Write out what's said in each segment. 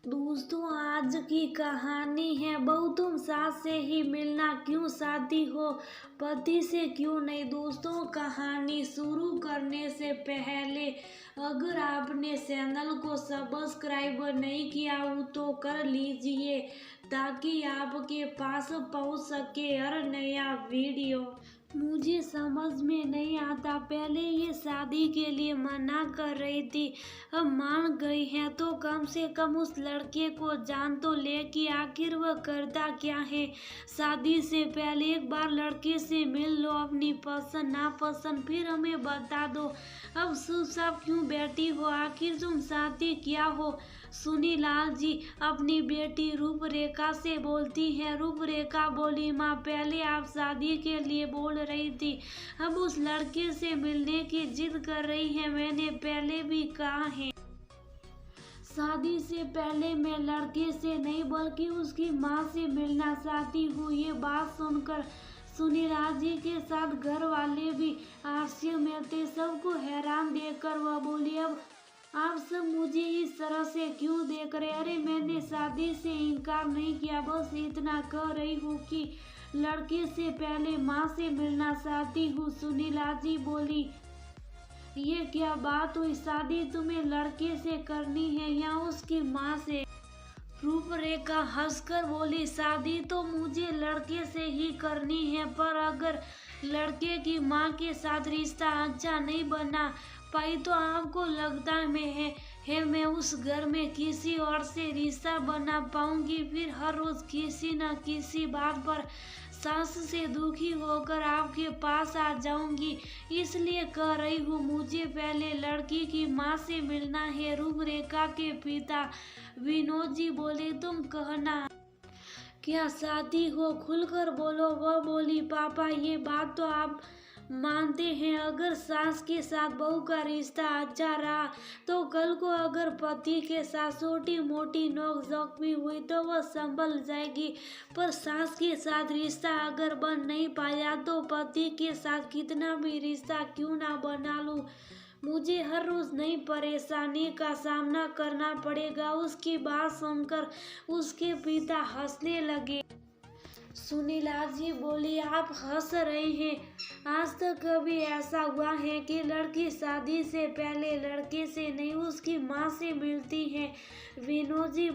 दोस्तों, आज की कहानी है बहू तुम सास से ही मिलना, क्यों शादी हो पति से क्यों नहीं। दोस्तों, कहानी शुरू करने से पहले अगर आपने चैनल को सब्सक्राइब नहीं किया हो तो कर लीजिए ताकि आपके पास पहुंच सके हर नया वीडियो। मुझे समझ में नहीं आता, पहले ये शादी के लिए मना कर रही थी, अब मान गई है तो कम से कम उस लड़के को जान तो ले कि आखिर वह करता क्या है। शादी से पहले एक बार लड़के से मिल लो, अपनी पसंद नापसंद फिर हमें बता दो। अब चुपचाप क्यों बैठी हो, आखिर तुम शादी क्या हो। सुनीलाल जी अपनी बेटी रूपरेखा से बोलती है। रूपरेखा बोली, माँ पहले आप शादी के लिए बोल रही थी, अब उस लड़के से मिलने की जिद कर रही है। मैंने पहले भी कहा है, शादी से पहले मैं लड़के से नहीं बल्कि उसकी माँ से मिलना चाहती हूँ। ये बात सुनकर सुनीलाल जी के साथ घर वाले भी आश्चर्य में थे। सबको हैरान देखकर वह बोली, अब आप सब मुझे इस तरह से क्यों देख रहे। अरे मैंने शादी से इनकार नहीं किया, बस इतना कह रही हूँ कि लड़के से पहले माँ से मिलना चाहती हूँ। सुनीला जी बोली, ये क्या बात हुई, शादी तुम्हें लड़के से करनी है या उसकी माँ से। रूपरेखा हंसकर बोली, शादी तो मुझे लड़के से ही करनी है, पर अगर लड़के की माँ के साथ रिश्ता अच्छा नहीं बना पाई तो आपको लगता है मैं उस घर में किसी और से रिश्ता बना पाऊंगी। फिर हर रोज किसी न किसी बात पर सास से दुखी होकर आपके पास आ जाऊंगी, इसलिए कह रही हूँ मुझे पहले लड़की की माँ से मिलना है। रूपरेखा के पिता विनोद जी बोले, तुम कहना क्या चाहती हो, खुलकर बोलो। वह बोली, पापा ये बात तो आप मानते हैं, अगर सास के साथ बहू का रिश्ता अच्छा रहा तो कल को अगर पति के साथ छोटी मोटी नोक-झोंक भी हुई तो वह संभल जाएगी, पर सास के साथ रिश्ता अगर बन नहीं पाया तो पति के साथ कितना भी रिश्ता क्यों ना बना लूं, मुझे हर रोज नई परेशानी का सामना करना पड़ेगा। उसकी बात सुनकर उसके पिता हंसने लगे। सुनीलाल जी बोली, आप हंस रहे हैं, आज तक कभी ऐसा हुआ है कि लड़की शादी से पहले लड़के से नहीं उसकी माँ से मिलती है। विनोद जी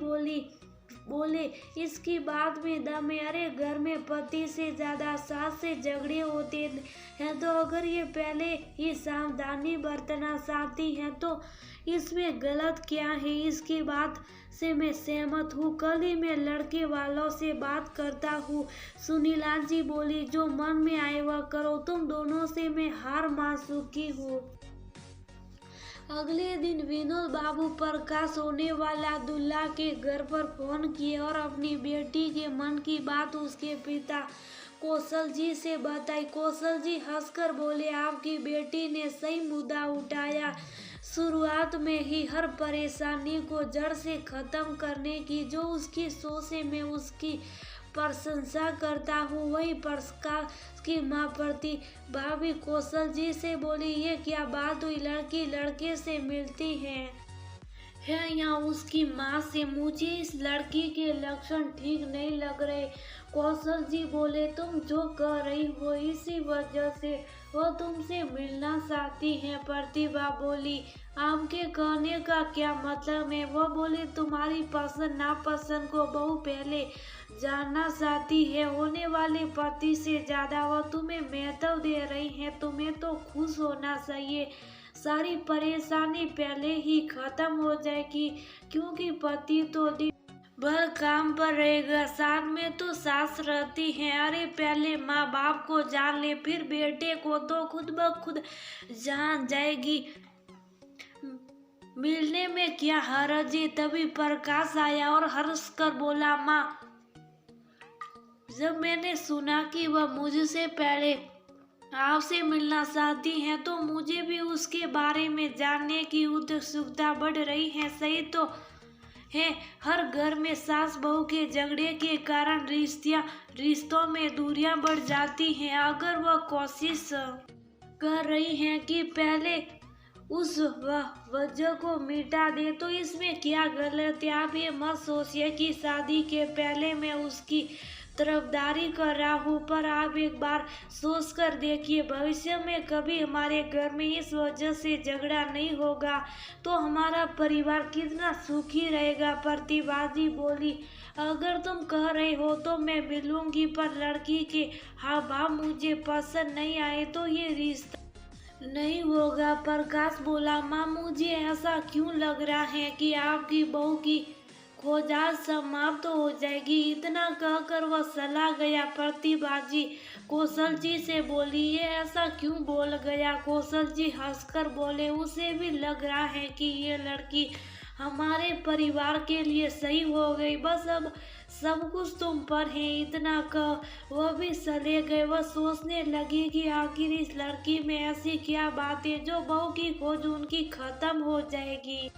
बोले, इसकी बात में दम है। अरे घर में पति से ज्यादा सास से झगड़े होते हैं, तो अगर ये पहले ही सावधानी बरतना चाहती है तो इसमें गलत क्या है। इसकी बात से मैं सहमत हूँ, कल ही मैं लड़के वालों से बात करता हूँ। सुनीलाल जी बोली, जो मन में आए वह करो, तुम दोनों से मैं हार मान चुकी हूँ। अगले दिन विनोद बाबू प्रकाश होने वाला दूल्हा के घर पर फोन किए और अपनी बेटी के मन की बात उसके पिता कौशल जी से बताई। कौशल जी हंसकर बोले, आपकी बेटी ने सही मुद्दा उठाया, शुरुआत में ही हर परेशानी को जड़ से खत्म करने की जो उसकी सोच है मैं उसकी प्रशंसा करता हूँ। वही प्रकाश की माँ भाभी कौशल जी से बोली, ये क्या बात हुई, लड़की लड़के से मिलती है या उसकी माँ से, मुझे इस लड़की के लक्षण ठीक नहीं लग रहे। कौशल जी बोले, तुम जो कह रही हो इसी वजह से वो तुमसे मिलना चाहती है। प्रतिभा बोली, आपके कहने का क्या मतलब है। वो बोले, तुम्हारी पसंद नापसंद को बहू पहले जानना चाहती है, होने वाले पति से ज्यादा वो तुम्हें महत्व दे रही है, तुम्हें तो खुश होना चाहिए, सारी परेशानी पहले ही खत्म हो जाएगी, क्योंकि पति तो दिन भर काम पर रहेगा, साथ में तो सास रहती है। अरे पहले माँ बाप को जान ले, फिर बेटे को तो खुद ब खुद जान जाएगी, मिलने में क्या हर्ज है। तभी प्रकाश आया और हंस कर बोला, माँ जब मैंने सुना कि वह मुझसे पहले आपसे मिलना चाहती हैं तो मुझे भी उसके बारे में जानने की उत्सुकता बढ़ रही है। सही तो है, हर घर में सास बहू के झगड़े के कारण रिश्तों में दूरियां बढ़ जाती हैं। अगर वह कोशिश कर रही हैं कि पहले उस वजह को मिटा दे तो इसमें क्या गलत है। आप ये मत सोचिए कि शादी के पहले मैं उसकी तरफदारी कर रहा हूँ, पर आप एक बार सोच कर देखिए, भविष्य में कभी हमारे घर में इस वजह से झगड़ा नहीं होगा तो हमारा परिवार कितना सुखी रहेगा। प्रतिभाजी बोली, अगर तुम कह रहे हो तो मैं मिलूंगी, पर लड़की के हाव भाव मुझे पसंद नहीं आए तो ये रिश्ता नहीं होगा। प्रकाश बोला, माँ मुझे ऐसा क्यों लग रहा है कि आपकी बहू की खोज आज समाप्त हो जाएगी। इतना कहकर वह चला गया। प्रतिभाजी कौशल जी से बोली, ये ऐसा क्यों बोल गया। कौशल जी हंसकर बोले, उसे भी लग रहा है कि ये लड़की हमारे परिवार के लिए सही हो गई, बस अब सब कुछ तुम पर है। इतना कह वह भी चले गए। वह सोचने लगी कि आखिर इस लड़की में ऐसी क्या बात है जो बहू की खोज उनकी खत्म हो जाएगी।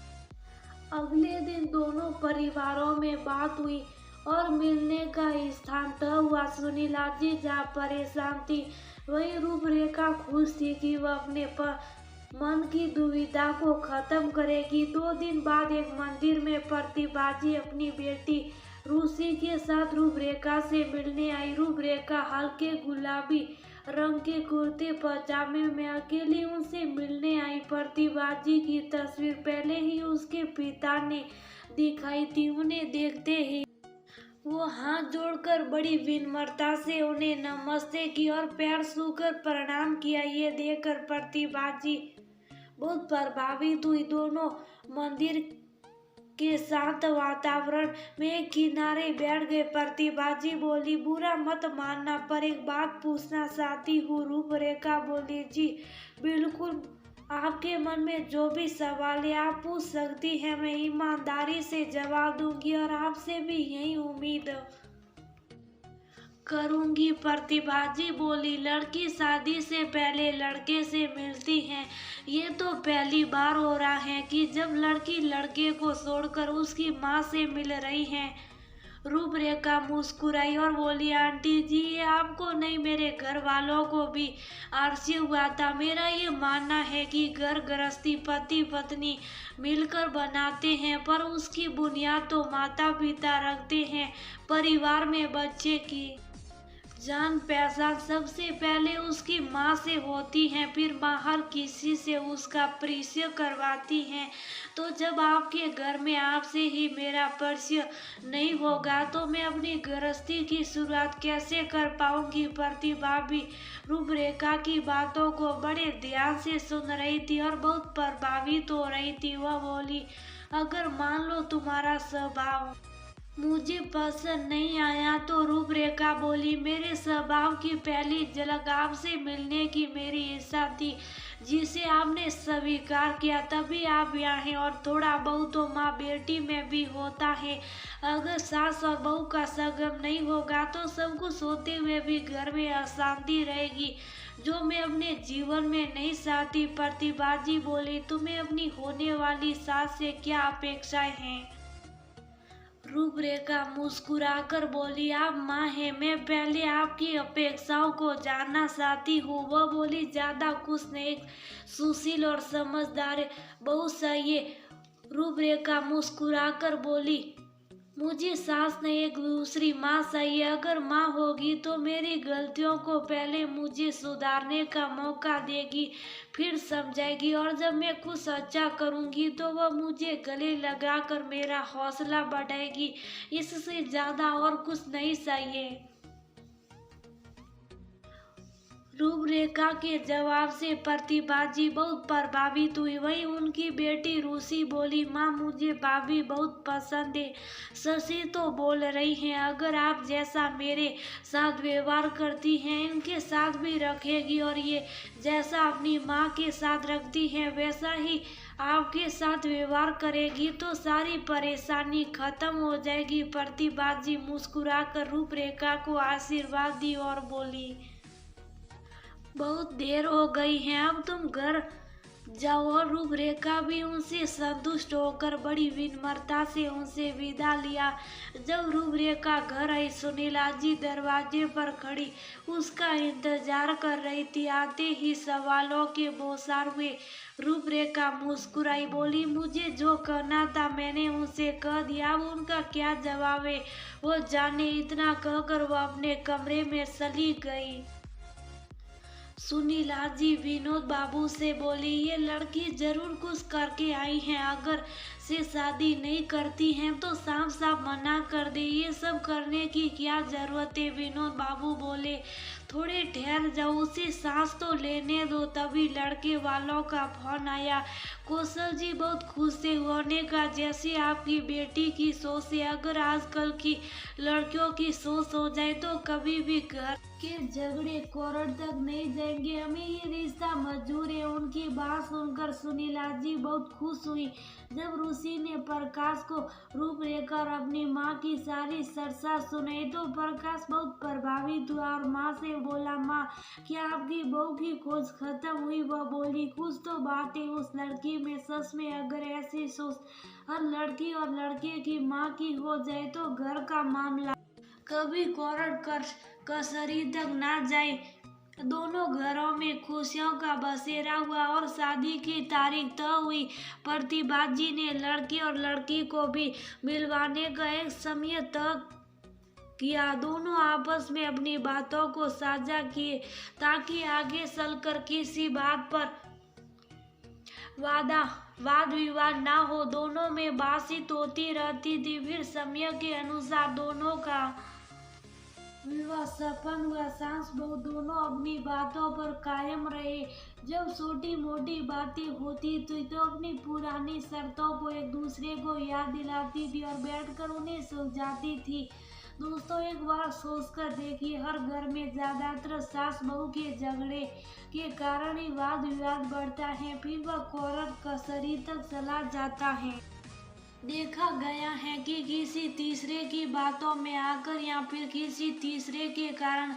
अगले दिन दोनों परिवारों में बात हुई और मिलने का स्थान तय हुआ। सुनीला जी जहाँ परेशान थी वही रूपरेखा खुश थी कि वह अपने मन की दुविधा को खत्म करेगी। 2 दिन बाद एक मंदिर में प्रतिभाजी अपनी बेटी रूसी के साथ रूपरेखा से मिलने आई। रूपरेखा हल्के गुलाबी रंग के कुर्ते पजामे में अकेली उनसे मिलने आई। प्रतिभाजी की तस्वीर पहले ही उसके पिता ने दिखाई थी। उन्हें देखते ही वो हाथ जोड़कर बड़ी विनम्रता से उन्हें नमस्ते की और पैर छूकर प्रणाम किया। ये देखकर प्रतिभाजी बहुत प्रभावित हुई। दोनों मंदिर के शांत वातावरण में एक किनारे बैठ गए। प्रतिभाजी बोली, बुरा मत मानना पर एक बात पूछना चाहती हूँ। रूपरेखा बोली, जी बिल्कुल, आपके मन में जो भी सवाल है आप पूछ सकती हैं, मैं ईमानदारी से जवाब दूंगी और आपसे भी यही उम्मीद करूंगी। प्रतिभाजी बोली, लड़की शादी से पहले लड़के से मिलती है, ये तो पहली बार हो रहा है कि जब लड़की लड़के को छोड़कर उसकी माँ से मिल रही है। रूपरेखा मुस्कुराई और बोली, आंटी जी ये आपको नहीं मेरे घर वालों को भी आश्चर्य हुआ था। मेरा ये मानना है कि घर गृहस्थी पति पत्नी मिलकर बनाते हैं, पर उसकी बुनियाद तो माता पिता रखते हैं। परिवार में बच्चे की जान पहचान सबसे पहले उसकी माँ से होती है, फिर माँ हर किसी से उसका परिचय करवाती है। तो जब आपके घर में आपसे ही मेरा परिचय नहीं होगा तो मैं अपनी गृहस्थी की शुरुआत कैसे कर पाऊंगी। प्रतिभा भी रूपरेखा की बातों को बड़े ध्यान से सुन रही थी और बहुत प्रभावित हो रही थी। वह बोली, अगर मान लो तुम्हारा स्वभाव मुझे पसंद नहीं आया तो। रूपरेखा बोली, मेरे स्वभाव की पहली झलक आपसे मिलने की मेरी इच्छा थी, जिसे आपने स्वीकार किया, तभी आप यहाँ हैं। और थोड़ा बहुत तो माँ बेटी में भी होता है। अगर सास और बहू का संगम नहीं होगा तो सब कुछ होते हुए भी घर में अशांति रहेगी, जो मैं अपने जीवन में नहीं चाहती। प्रतिभाजी बोली, तुम्हें अपनी होने वाली सास से क्या अपेक्षाएं हैं। रूपरेखा मुस्कुराकर बोली, आप माँ हैं, मैं पहले आपकी अपेक्षाओं को जानना चाहती हूँ। वह बोली, ज्यादा कुछ नहीं, सुशील और समझदार बहू चाहिए। रूपरेखा मुस्कुराकर बोली, मुझे सास नहीं एक दूसरी माँ चाहिए। अगर माँ होगी तो मेरी गलतियों को पहले मुझे सुधारने का मौका देगी, फिर समझाएगी, और जब मैं कुछ अच्छा करूँगी तो वह मुझे गले लगाकर मेरा हौसला बढ़ाएगी। इससे ज़्यादा और कुछ नहीं चाहिए। रूपरेखा के जवाब से प्रतिभाजी बहुत प्रभावित हुई। वहीं उनकी बेटी रूसी बोली, माँ मुझे भाभी बहुत पसंद है। शशि तो बोल रही हैं, अगर आप जैसा मेरे साथ व्यवहार करती हैं इनके साथ भी रखेगी, और ये जैसा अपनी माँ के साथ रखती हैं वैसा ही आपके साथ व्यवहार करेगी तो सारी परेशानी खत्म हो जाएगी। प्रतिभाजी मुस्कुराकर रूपरेखा को आशीर्वाद दी और बोली, बहुत देर हो गई है, अब तुम घर जब और रूपरेखा भी उनसे संतुष्ट होकर बड़ी विनम्रता से उनसे विदा लिया। जब रूपरेखा घर आई, सुनीला जी दरवाजे पर खड़ी उसका इंतजार कर रही थी। आते ही सवालों के बौछार हुए। रूपरेखा मुस्कुराई, बोली, मुझे जो कहना था मैंने उनसे कह दिया, अब उनका क्या जवाब है वो जाने। इतना कहकर वह अपने कमरे में चली गई। सुनीला जी विनोद बाबू से बोली, ये लड़की जरूर कुछ करके आई है, अगर से शादी नहीं करती हैं तो साफ साफ मना कर दे, ये सब करने की क्या जरूरत है। विनोद बाबू बोले, थोड़े ठहर जाओ, उसे सांस तो लेने दो। तभी लड़के वालों का फोन आया। कौशल जी बहुत खुश थे। होने का जैसे आपकी बेटी की सोच है, अगर आजकल की लड़कियों की सोच हो जाए तो कभी भी घर के झगड़े कोर्ट तक नहीं जाएंगे, हमें ये रिश्ता मंजूर है। उनकी बात सुनकर सुनीला जी बहुत खुश हुई। जब ऋषि ने प्रकाश को रूपरेखा और अपनी माँ की सारी चर्चा सुनाई तो प्रकाश बहुत प्रभावित हुआ और माँ से बोला, माँ क्या आपकी बहू की खोज खत्म हुई। वह बोली, कुछ तो बात है उस लड़की में, सच में अगर ऐसी सोच हर लड़की और लड़के की माँ की हो जाए तो घर का मामला कभी कोर्ट कचहरी तक ना जाए। दोनों घरों में खुशियों का बसेरा हुआ और शादी की तारीख तय हुई। प्रतिभा जी ने लड़के और लड़की को भी मिलवाने का एक समय तय किया। दोनों आपस में अपनी बातों को साझा किए ताकि आगे चलकर किसी बात पर वाद विवाद ना हो। दोनों में बातचीत होती रहती थी। फिर समय के अनुसार दोनों का विवाह सफल हुआ। सास बहू दोनों अपनी बातों पर कायम रहे। जब छोटी मोटी बातें होती थी तो अपनी पुरानी शर्तों को एक दूसरे को याद दिलाती थी और बैठकर उन्हें सुलझाती थी। दोस्तों, एक बार सोचकर देखिए, हर घर में ज्यादातर सास बहू के झगड़े के कारण ही वाद विवाद बढ़ता है, फिर वह कोर्ट कचहरी तक चला जाता है। देखा गया है कि किसी तीसरे की बातों में आकर या फिर किसी तीसरे के कारण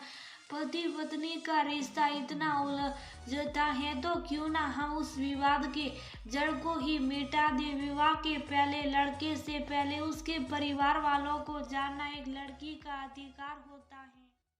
पति पत्नी का रिश्ता इतना उलझता है, तो क्यों ना हम उस विवाद के जड़ को ही मिटा दें। विवाह के पहले लड़के से पहले उसके परिवार वालों को जानना एक लड़की का अधिकार हो